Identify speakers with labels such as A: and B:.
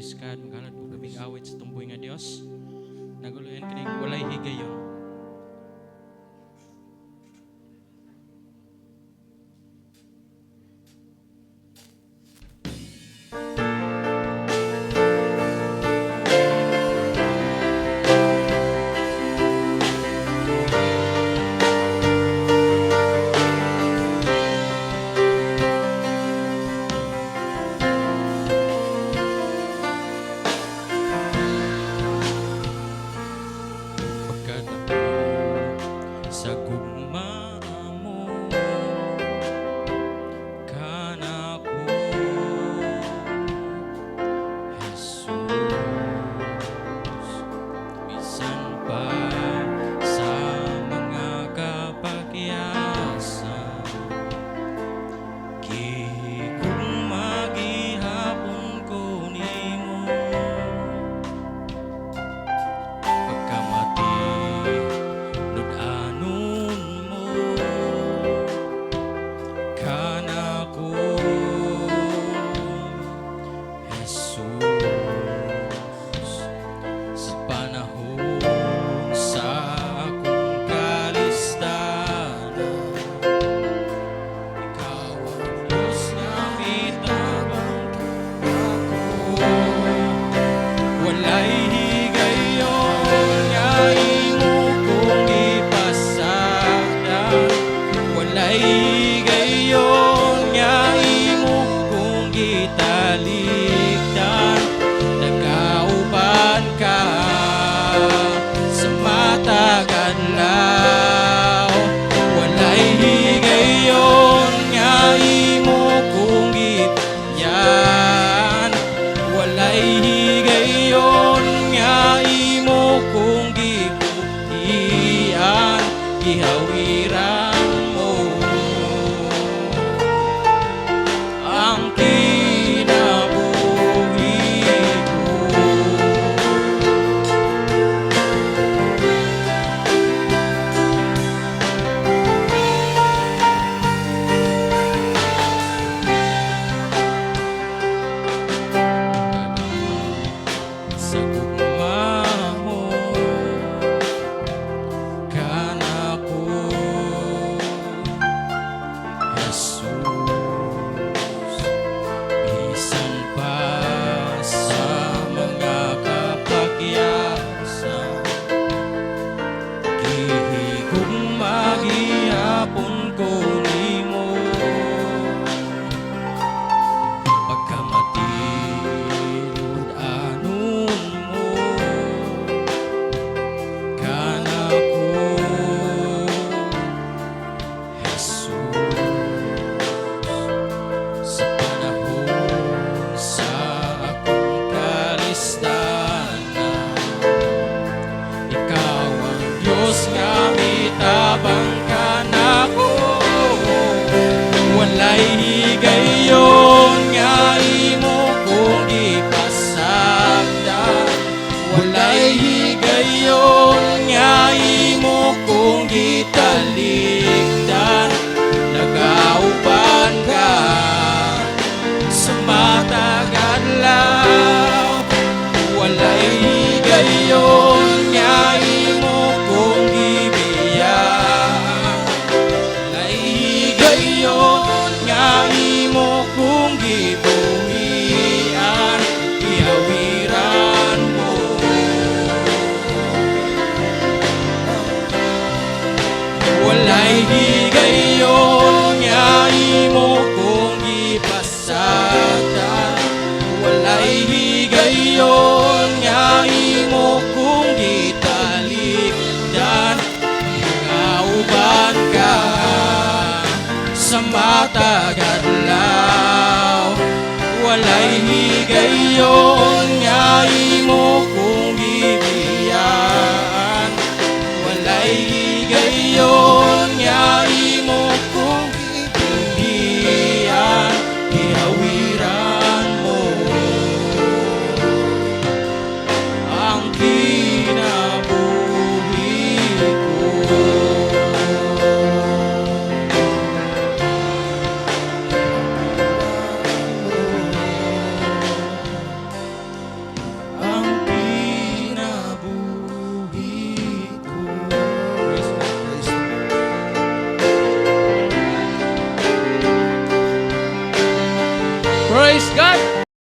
A: praise God, maghalad po kaming awit sa tumboy nga Dios. Naguluyan kining walay higayon. Sa gugma mo kanako Jesus, bisan pa sa mga kapagyasan, kung magihapon ko nimo pagkamati gayon nga imo kung gitalikdan, nagauban ka sa matag adlaw. Walay higayon nga imo kung gityan, walay higayon nga imo kung gibutian, gihawiran ang kinabuhi ko. Sa gugma mo kanako Jesus, magihapon ko nimo pagkamatilod anon mo kanako Jesus, sa panahon sa akong kalistanan, ikaw ang Diyos nga mitabang kanako. Walay higayon nga imo kung ipasagdan, walay higayon nga imo kung gitalikdan, nagauban ka sa matag adlaw. Walay higayon nga imo kung gibiyaan, walay higayon nga imo kung gibuhian, ihawiran mo. Walay higayon nga imo kung gipasagdan, walay higayon nga imo kung gitalikdan, nagauban ka sa matag adlaw. Walay higayon